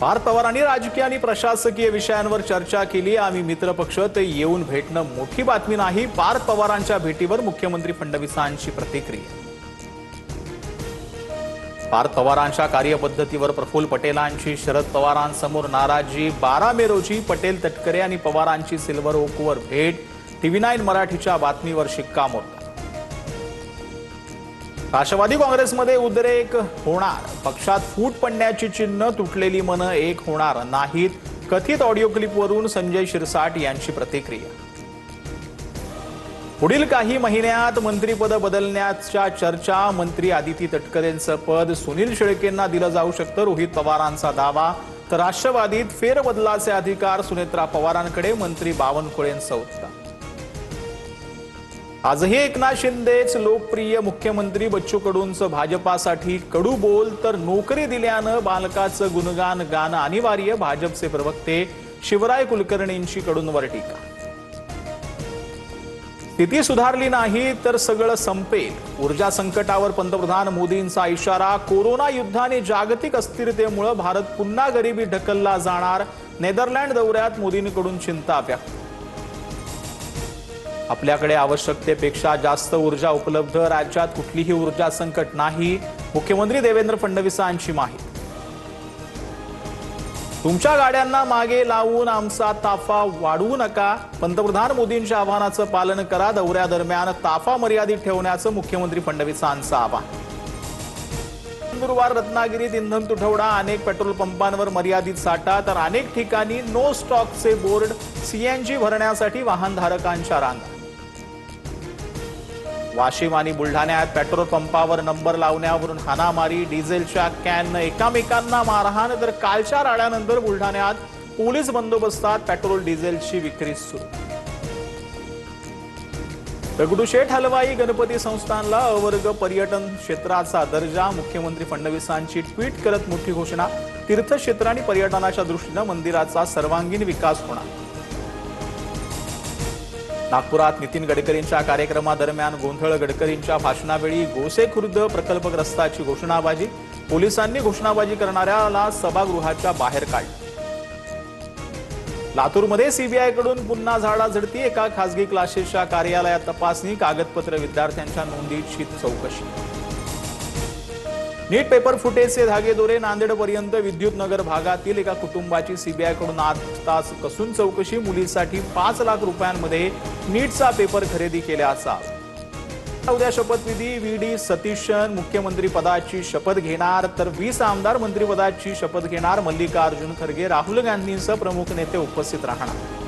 पार्थ पवारांनी राजकीय आणि प्रशासकीय विषयांवर चर्चा केली। आम्ही मित्रपक्ष ते येऊन भेटणं मोठी बातमी नाही। पार्थ पवारांच्या भेटीवर मुख्यमंत्री फडणवीसांची प्रतिक्रिया। पार्थ पवारांच्या कार्यपद्धतीवर प्रफुल्ल पटेलांची शरद पवारांसमोर नाराजी। 12 मे रोजी पटेल, तटकरे आणि पवारांची सिल्वर ओकवर भेट। TV9 मराठीच्या बातमीवर शिक्कामोर्तब। राष्ट्रवादी काँग्रेसमध्ये उद्रेक होणार, पक्षात फूट पडण्याची चिन्ह, तुटलेली मन एक होणार नाहीत। कथित ऑडिओ क्लिपवरून संजय शिरसाट यांची प्रतिक्रिया। पुढील काही महिन्यात मंत्रिपद बदलण्याच्या चर्चा। मंत्री आदिती तटकरेंचं पद सुनील शेळकेंना दिलं जाऊ शकतं, रोहित पवारांचा दावा। तर राष्ट्रवादीत फेरबदलाचे अधिकार सुनेत्रा पवारांकडे, मंत्री बावनकुळेंचं उत्तर। आजही एकनाथ शिंदेच लोकप्रिय मुख्यमंत्री। बच्चू कडूंचं भाजपासाठी कडू बोल, तर नोकरी दिल्यानं बालकाचं गुणगान गाणं अनिवार्य। भाजपचे प्रवक्ते शिवराय कुलकर्णींची कडूंवर टीका। स्थिती सुधारली नाही तर सगळं संपेल, ऊर्जा संकटावर पंतप्रधान मोदींचा इशारा। कोरोना युद्ध आणि जागतिक अस्थिरतेमुळे भारत पुन्हा गरिबीत ढकलला जाणार। नेदरलँड दौऱ्यात मोदींकडून चिंता व्यक्त। आपल्याकडे आवश्यकतेपेक्षा जास्त ऊर्जा उपलब्ध, राज्यात कुठलीही ऊर्जा संकट नाही। मुख्यमंत्री देवेंद्र फडणवीसांची माहिती। तुमच्या गाड्यांना मागे लावून आमचा ताफा वाढवू नका, पंतप्रधान मोदींच्या आवाहनाचं पालन करा। दौऱ्यादरम्यान ताफा मर्यादित ठेवण्याचं मुख्यमंत्री फडणवीसांचं आवाहन। गुरुवार रत्नागिरीत इंधन तुटवडा, अनेक पेट्रोल पंपांवर मर्यादित साठा, तर अनेक ठिकाणी नो स्टॉकचे बोर्ड। CNG भरण्यासाठी वाहनधारकांच्या रांगा। वाशिम आणि बुलढाण्यात पेट्रोल पंपावर नंबर लावण्यावरून हाणामारी, डिझेलच्या कॅननं एकामेकांना मारहाण। तर कालच्या राड्यानंतर बुलढाण्यात पोलीस बंदोबस्तात पेट्रोल डिझेलची विक्री सुरू। दगडूशेठ हलवाई गणपती संस्थानला अवर्ग पर्यटन क्षेत्राचा दर्जा। मुख्यमंत्री फडणवीसांची ट्विट करत मोठी घोषणा। तीर्थक्षेत्र आणि पर्यटनाच्या दृष्टीने मंदिराचा सर्वांगीण विकास होणार। नागपुरात नितीन गडकरींच्या कार्यक्रमादरम्यान गोंधळ, गडकरींच्या भाषणावेळी गोसेखुर्द प्रकल्पग्रस्ताची घोषणाबाजी। पोलिसांनी घोषणाबाजी करणाऱ्याला सभागृहाच्या बाहेर काढलं। लातूरमध्ये CBIकडून पुन्हा झाडाझडती, एका खासगी क्लासेसच्या कार्यालयात तपासणी, कागदपत्र विद्यार्थ्यांच्या नोंदीची चौकशी। नीट पेपर फुटेजचे धागेदोरे, नांदेडपर्यंत विद्युत नगर भागातील एका कुटुंबाची CBIकडून 8 तास कसून चौकशी। मुलीसाठी 5 लाख रुपयांमध्ये नीटचा पेपर खरेदी केल्याचा। उद्या शपथविधी, VD सतीशन मुख्यमंत्री पदाची शपथ घेणार, तर 20 आमदार मंत्रिपदाची शपथ घेणार। मल्लिकार्जुन खरगे, राहुल गांधींसह प्रमुख नेते उपस्थित राहणार।